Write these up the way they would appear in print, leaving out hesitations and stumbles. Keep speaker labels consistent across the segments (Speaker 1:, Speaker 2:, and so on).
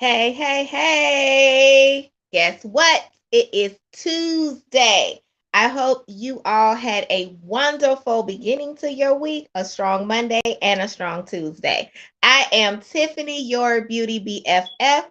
Speaker 1: Hey, hey, hey. Guess what? It is Tuesday. I hope you all had a wonderful beginning to your week, a strong Monday, and a strong Tuesday. I am Tiffany, your beauty BFF,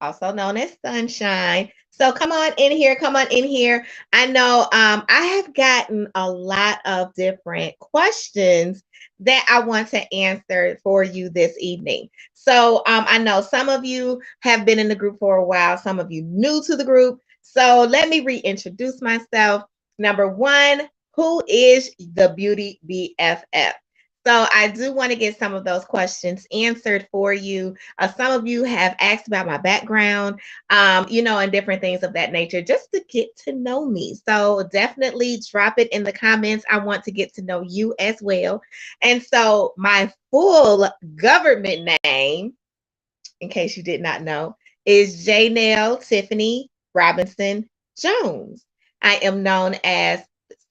Speaker 1: also known as Sunshine. So come on in here, come on in here. I know I have gotten a lot of different questions that I want to answer for you this evening. So I know some of you have been in the group for a while, some of you new to the group. So let me reintroduce myself. Number one, who is the Beauty BFF? So I do want to get some of those questions answered for you. Some of you have asked about my background, and different things of that nature, just to get to know me. So definitely drop it in the comments. I want to get to know you as well. And so my full government name, in case you did not know, is Janelle Tiffany Robinson Jones. I am known as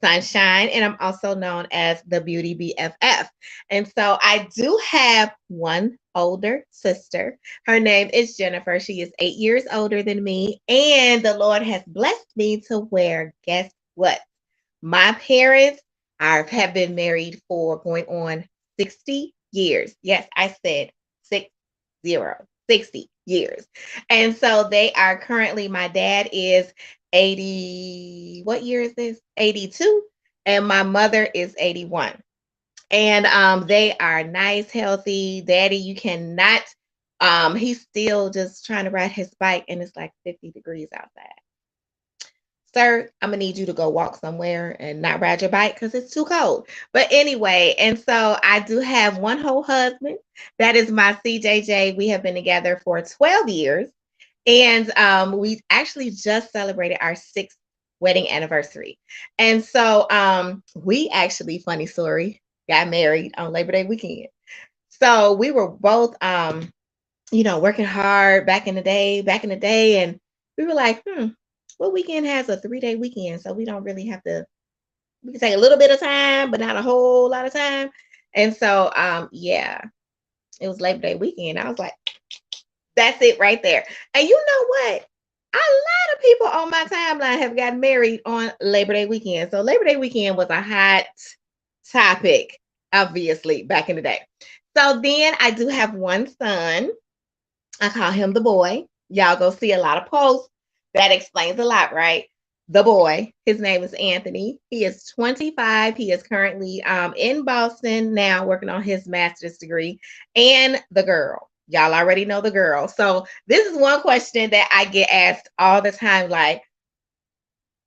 Speaker 1: Sunshine, and I'm also known as the Beauty BFF. And so I do have one older sister. Her name is Jennifer. She is 8 years older than me, and the Lord has blessed me to where, guess what? My parents have been married for going on 60 years. Yes, I said 60 years. And so they are currently, my dad is 80, what year is this? 82. And my mother is 81. And they are nice, healthy. Daddy, you cannot, he's still just trying to ride his bike and it's like 50 degrees outside. Sir, I'm gonna need you to go walk somewhere and not ride your bike because it's too cold. But anyway, and so I do have one whole husband. That is my CJJ. We have been together for 12 years. And we actually just celebrated our sixth wedding anniversary. And so we actually, funny story, got married on Labor Day weekend. So we were both working hard back in the day, and we were like, what weekend has a 3-day weekend? So we don't really have to, we can take a little bit of time, but not a whole lot of time. And so, yeah, it was Labor Day weekend. I was like, that's it right there. And you know what? A lot of people on my timeline have gotten married on Labor Day weekend. So Labor Day weekend was a hot topic, obviously, back in the day. So then I do have one son. I call him the boy. Y'all go see a lot of posts. That explains a lot, right? The boy. His name is Anthony. He is 25. He is currently in Boston now working on his master's degree. And the girl. Y'all already know the girl. So this is one question that I get asked all the time, like,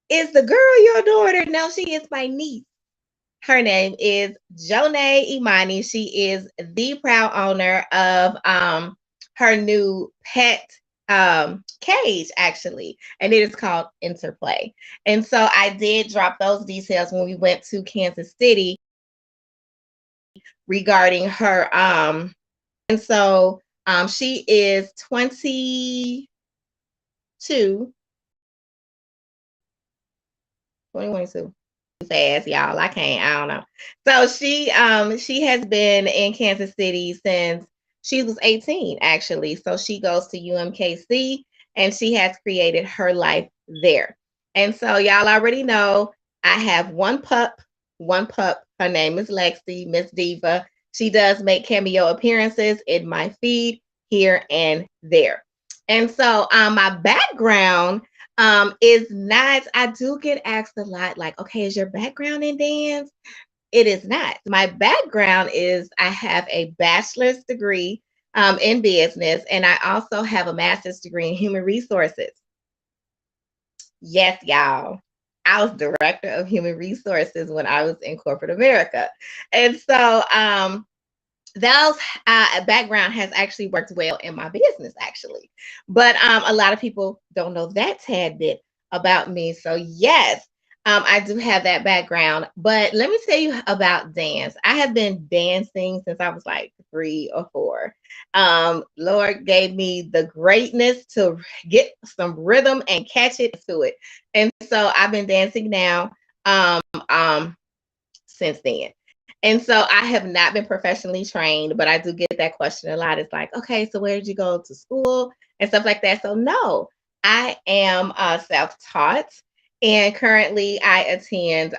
Speaker 1: is the girl your daughter? No, she is my niece. Her name is Jonay Imani. She is the proud owner of her new pet cage, actually, and it is called Interplay. And so I did drop those details when we went to Kansas City regarding her. And so she is 22, 2022. Fast, y'all. I don't know. So she has been in Kansas City since she was 18, actually. So she goes to UMKC and she has created her life there. And so y'all already know I have one pup, one pup. Her name is Lexi, Miss Diva. She does make cameo appearances in my feed here and there. And so my background is not, I do get asked a lot, like, okay, is your background in dance? It is not. My background is I have a bachelor's degree in business, and I also have a master's degree in human resources. Yes, y'all. I was director of human resources when I was in corporate America. And so those background has actually worked well in my business, actually. But a lot of people don't know that tad bit about me. So yes, I do have that background. But let me tell you about dance. I have been dancing since I was like 3 or 4. Lord gave me the greatness to get some rhythm and catch it to it. And so I've been dancing now um, since then. And so I have not been professionally trained, but I do get that question a lot. It's like, okay, so where did you go to school and stuff like that? So no, I am self-taught, and currently I attend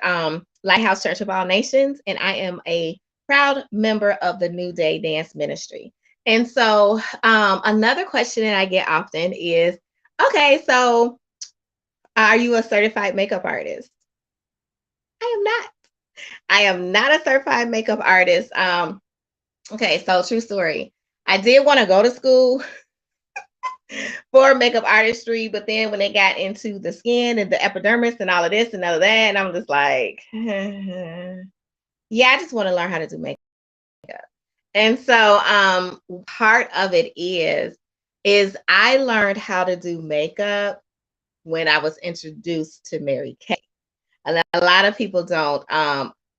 Speaker 1: Lighthouse Church of All Nations, and I am a proud member of the New Day Dance Ministry. And so another question that I get often is, okay, so are you a certified makeup artist? I am not. I am not a certified makeup artist. Okay, so true story. I did want to go to school for makeup artistry, but then when they got into the skin and the epidermis and all of this and all of that, and I'm just like, yeah, I just want to learn how to do makeup. And so part of it is I learned how to do makeup when I was introduced to Mary Kay. And a lot of people don't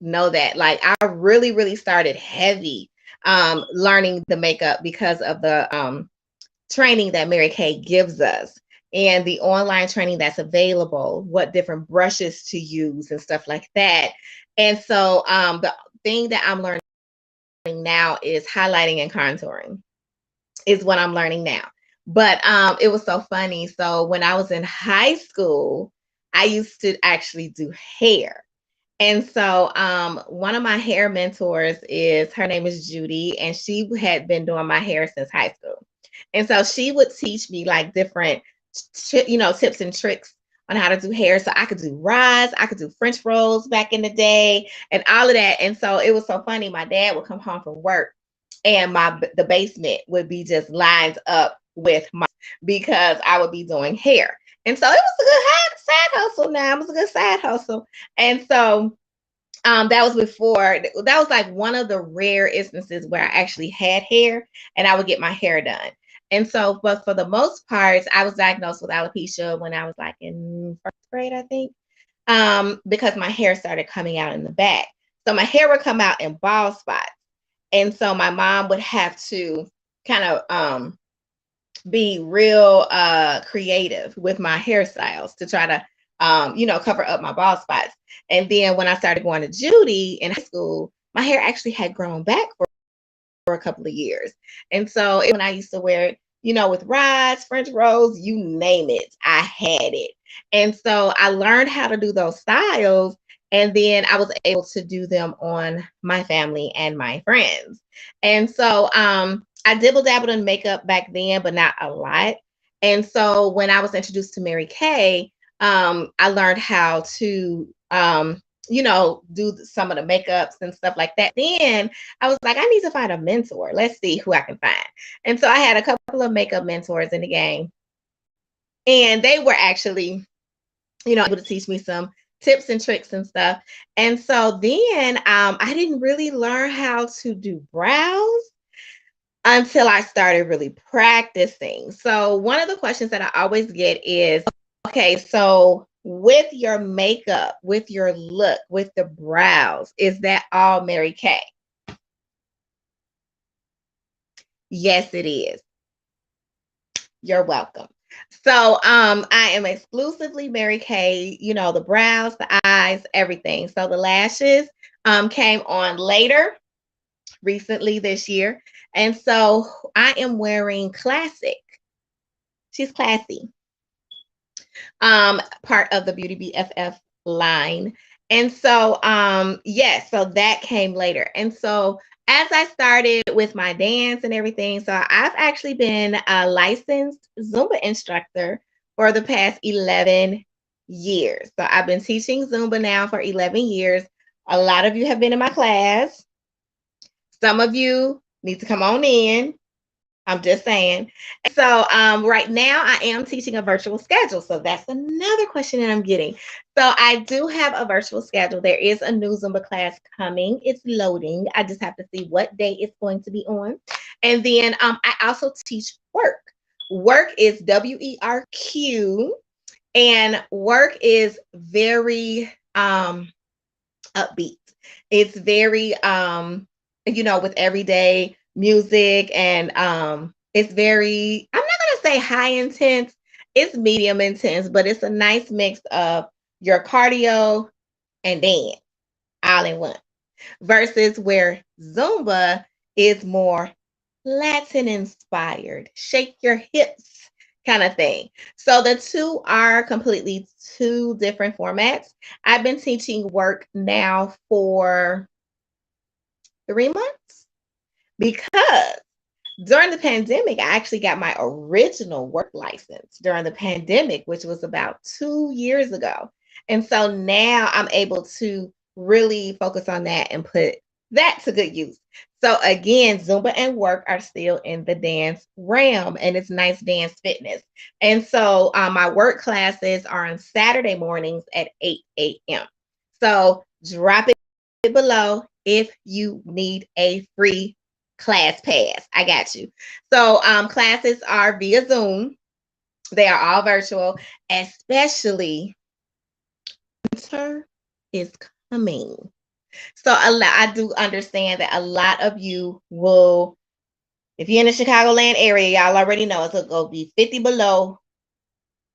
Speaker 1: know that. Like I really, really started heavy learning the makeup because of the training that Mary Kay gives us and the online training that's available, what different brushes to use and stuff like that. And so the thing that I'm learning now is highlighting and contouring is what I'm learning now. But it was so funny. So when I was in high school, I used to actually do hair. And so one of my hair mentors is her name is Judy, and she had been doing my hair since high school. And so she would teach me like different tips and tricks on how to do hair. So I could do rods, I could do French rolls back in the day and all of that. And so it was so funny. My dad would come home from work and the basement would be just lined up with my because I would be doing hair. And so it was a good side hustle now. It was a good side hustle. And so that was before, that was like one of the rare instances where I actually had hair and I would get my hair done. And so, but for the most part, I was diagnosed with alopecia when I was like in first grade, I think, because my hair started coming out in the back. So my hair would come out in bald spots. And so my mom would have to kind of be real creative with my hairstyles to try to cover up my bald spots. And then when I started going to Judy in high school, my hair actually had grown back for a couple of years. And so when I used to wear it, with rods, French rolls, you name it, I had it. And so I learned how to do those styles. And then I was able to do them on my family and my friends. And so I dibble dabbled in makeup back then, but not a lot. And so when I was introduced to Mary Kay, I learned how to do some of the makeups and stuff like that. Then I was like, I need to find a mentor. Let's see who I can find. And so I had a couple of makeup mentors in the game, and they were actually, able to teach me some tips and tricks and stuff. And so then I didn't really learn how to do brows until I started really practicing. So one of the questions that I always get is, okay, so with your makeup, with your look, with the brows, is that all Mary Kay? Yes, it is. You're welcome. So I am exclusively Mary Kay, the brows, the eyes, everything. So the lashes came on later recently this year. And so I am wearing classic. She's classy. Part of the Beauty BFF line. And so yes, so that came later. And so as I started with my dance and everything, so I've actually been a licensed Zumba instructor for the past 11 years. So I've been teaching Zumba now for 11 years. A lot of you have been in my class. Some of you need to come on in. I'm just saying. So right now I am teaching a virtual schedule. So that's another question that I'm getting. So I do have a virtual schedule. There is a new Zumba class coming. It's loading. I just have to see what day it's going to be on. And then I also teach work. Work is WERQ. And work is very upbeat. It's very with everyday music, and it's very, I'm not going to say high intense, it's medium intense, but it's a nice mix of your cardio and dance all in one. versus where Zumba is more Latin inspired, shake your hips kind of thing. So the two are completely two different formats. I've been teaching work now for 3 months because during the pandemic, I actually got my original work license during the pandemic, which was about 2 years ago. And so now I'm able to really focus on that and put that to good use. So again, Zumba and work are still in the dance realm, and it's nice dance fitness. And so my work classes are on Saturday mornings at 8 a.m. So drop it below if you need a free class pass. I got you. So classes are via Zoom. They are all virtual, especially winter is coming. So I do understand that a lot of you will, if you're in the Chicagoland area, y'all already know it's going to be 50 below,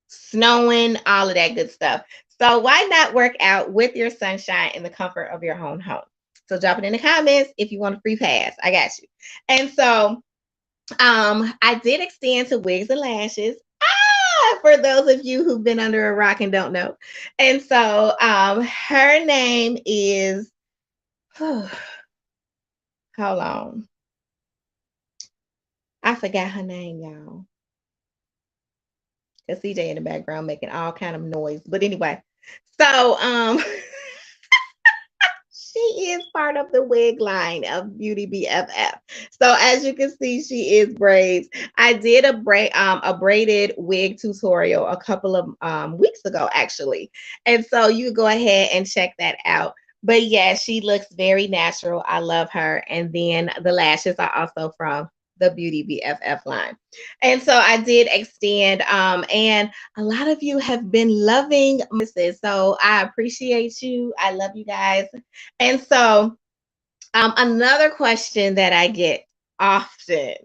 Speaker 1: snowing, all of that good stuff. So why not work out with your sunshine in the comfort of your own home? So drop it in the comments if you want a free pass. I got you. And so I did extend to wigs and lashes. For those of you who've been under a rock and don't know. And so her name is hold on. I forgot her name, y'all. Cause CJ in the background making all kind of noise. But anyway, so she is part of the wig line of Beauty BFF. So as you can see, she is braids. I did a braided wig tutorial a couple of weeks ago, actually. And so you go ahead and check that out. But yeah, she looks very natural. I love her. And then the lashes are also from the Beauty BFF line. And so I did extend, and a lot of you have been loving this. So I appreciate you. I love you guys. And so another question that I get often,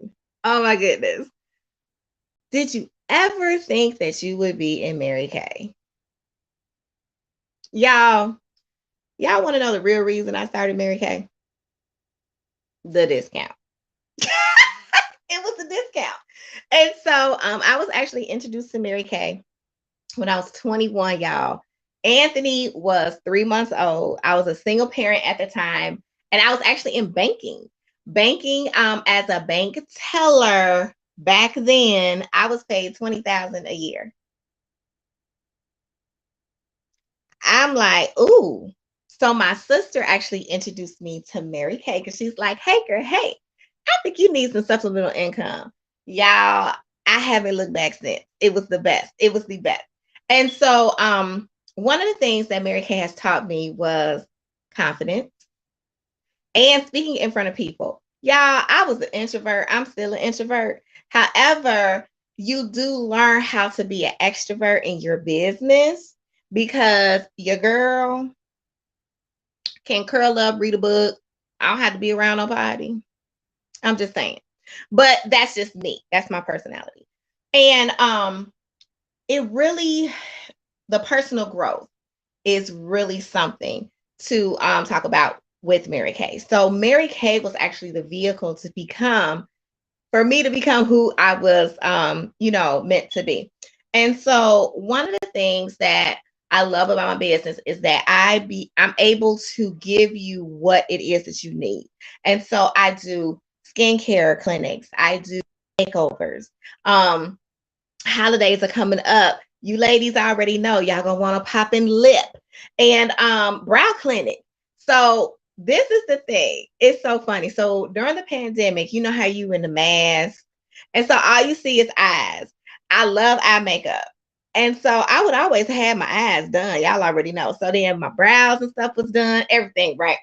Speaker 1: oh my goodness, did you ever think that you would be in Mary Kay? Y'all want to know the real reason I started Mary Kay? The discount. It was a discount. And so I was actually introduced to Mary Kay when I was 21, y'all. Anthony was 3 months old. I was a single parent at the time, and I was actually in banking. Banking as a bank teller back then, I was paid $20,000 a year. I'm like, ooh. So my sister actually introduced me to Mary Kay because she's like, hey girl, hey, I think you need some supplemental income. Y'all, I haven't looked back since. It was the best. It was the best. And so one of the things that Mary Kay has taught me was confidence and speaking in front of people. Y'all, I was an introvert. I'm still an introvert. However, you do learn how to be an extrovert in your business because your girl can curl up, read a book. I don't have to be around nobody. I'm just saying. But that's just me. That's my personality. And it really, the personal growth is really something to talk about with Mary Kay. So Mary Kay was actually the vehicle to become, for me to become who I was, meant to be. And so one of the things that I love about my business is that I'm able to give you what it is that you need. And so I do skincare clinics, I do makeovers. Holidays are coming up. You ladies already know y'all gonna want to pop in lip and brow clinic. So this is the thing. It's so funny. So during the pandemic, you know how you in the mask, and so all you see is eyes. I love eye makeup. And so I would always have my eyes done. Y'all already know. So then my brows and stuff was done, everything, right?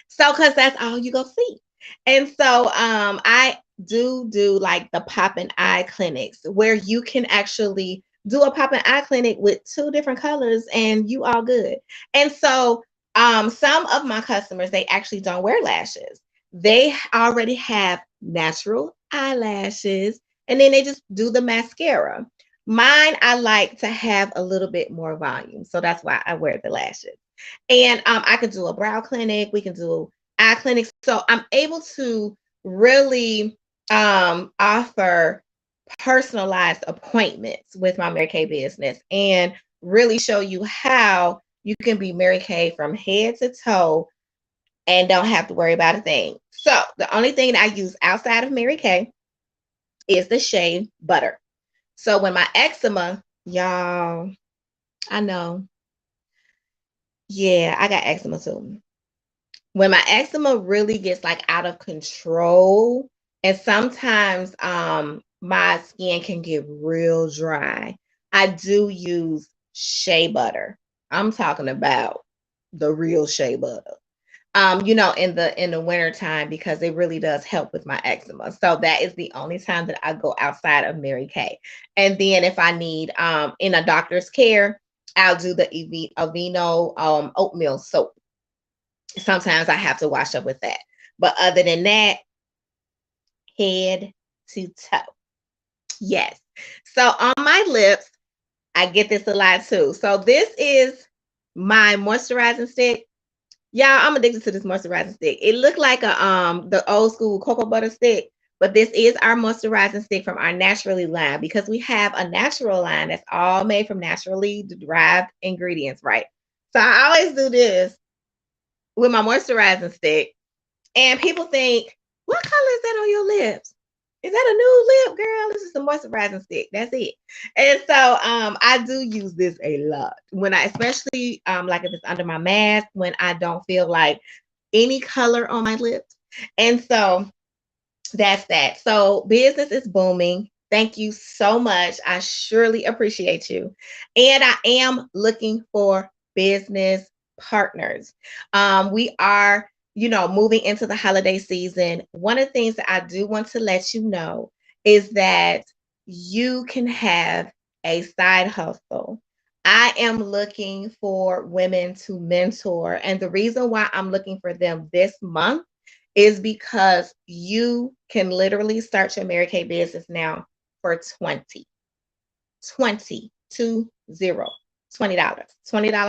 Speaker 1: So because that's all you go see. And so I do like the pop and eye clinics where you can actually do a pop and eye clinic with two different colors and you all good. And so some of my customers, they actually don't wear lashes. They already have natural eyelashes and then they just do the mascara. Mine, I like to have a little bit more volume. So that's why I wear the lashes. And I can do a brow clinic. We can do eye clinics. So I'm able to really offer personalized appointments with my Mary Kay business and really show you how you can be Mary Kay from head to toe and don't have to worry about a thing. So the only thing that I use outside of Mary Kay is the shea butter. So when my eczema, y'all, I know, yeah, I got eczema too. When my eczema really gets like out of control, and sometimes my skin can get real dry, I do use shea butter. I'm talking about the real shea butter. In the winter time, because it really does help with my eczema. So that is the only time that I go outside of Mary Kay. And then if I need in a doctor's care, I'll do the Aveeno oatmeal soap. Sometimes I have to wash up with that. But other than that, head to toe. Yes. So on my lips, I get this a lot too. So this is my moisturizing stick. Y'all, I'm addicted to this moisturizing stick. It looked like a the old school cocoa butter stick, but this is our moisturizing stick from our naturally line, because we have a natural line that's all made from naturally derived ingredients, right? So I always do this with my moisturizing stick, and people think, what color is that on your lips? Is that a new lip, girl? This is a moisturizing stick. That's it. And so I do use this a lot when I, especially like if it's under my mask, when I don't feel like any color on my lips. And so that's that. So business is booming. Thank you so much. I surely appreciate you. And I am looking for business partners. We are, moving into the holiday season. One of the things that I do want to let you know is that you can have a side hustle. I am looking for women to mentor. And the reason why I'm looking for them this month is because you can literally start your Mary Kay business now for 20, 20, $20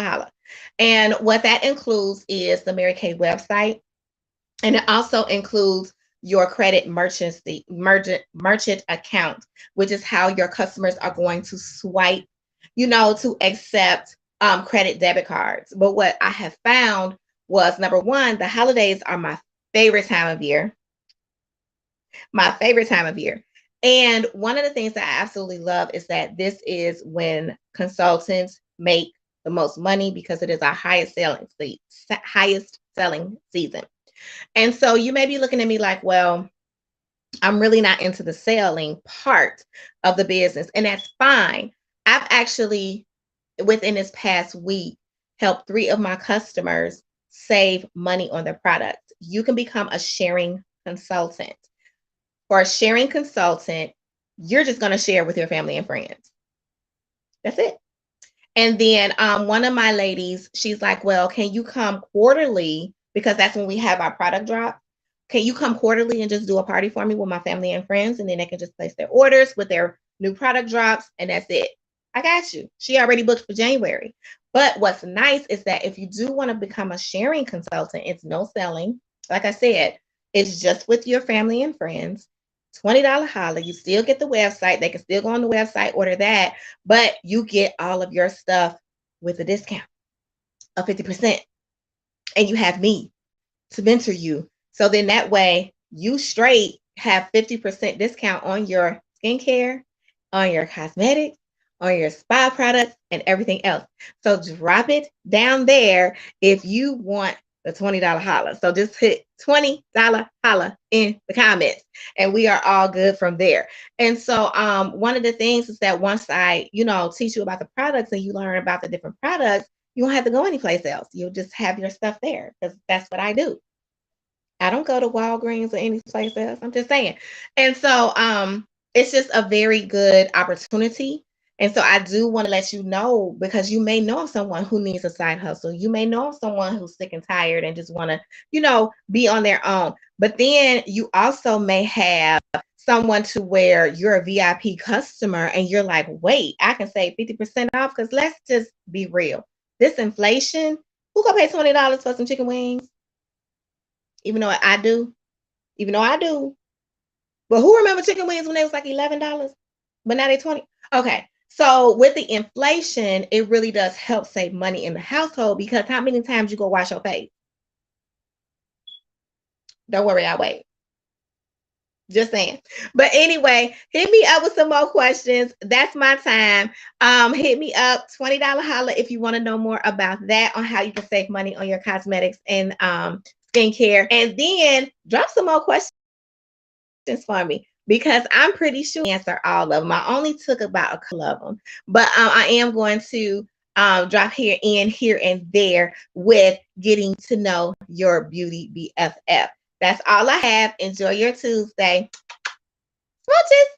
Speaker 1: holla. And what that includes is the Mary Kay website, and it also includes your credit merchant account, which is how your customers are going to swipe, to accept credit debit cards. But what I have found was, number one, the holidays are my favorite time of year. My favorite time of year. And one of the things that I absolutely love is that this is when consultants make the most money, because it is our highest selling season. And so you may be looking at me like, well, I'm really not into the selling part of the business, and that's fine. I've actually, within this past week, helped 3 of my customers save money on their products. You can become a sharing consultant. For a sharing consultant, you're just going to share with your family and friends. That's it. And then one of my ladies, she's like, well, can you come quarterly? Because that's when we have our product drop. Can you come quarterly and just do a party for me with my family and friends? And then they can just place their orders with their new product drops. And that's it. I got you. She already booked for January. But what's nice is that if you do want to become a sharing consultant, it's no selling. Like I said, it's just with your family and friends. $20 holla. You still get the website. They can still go on the website, order that, but you get all of your stuff with a discount of 50%. And you have me to mentor you. So then that way you straight have 50% discount on your skincare, on your cosmetics, on your spa products, and everything else. So drop it down there if you want the $20 holla. So just hit $20 holla in the comments, and we are all good from there. And so one of the things is that once I, teach you about the products and you learn about the different products, you won't have to go anyplace else. You'll just have your stuff there, because that's what I do. I don't go to Walgreens or any place else. I'm just saying. And so it's just a very good opportunity. And so I do want to let you know, because you may know of someone who needs a side hustle. You may know of someone who's sick and tired and just want to, be on their own. But then you also may have someone to where you're a VIP customer and you're like, wait, I can save 50% off, because let's just be real. This inflation Who gonna pay $20 for some chicken wings? Even though I do. Even though I do. But who remember chicken wings when they was like $11? But now they 20. Okay. So with the inflation, it really does help save money in the household because how many times you go wash your face? Don't worry, I'll wait. Just saying. But anyway, hit me up with some more questions. That's my time. Hit me up, $20 holla if you want to know more about that on how you can save money on your cosmetics and skincare. And then drop some more questions for me because I'm pretty sure I answer all of them. I only took about a couple of them, but I am going to drop here and there with getting to know your beauty BFF. That's all I have. Enjoy your Tuesday. Smooches.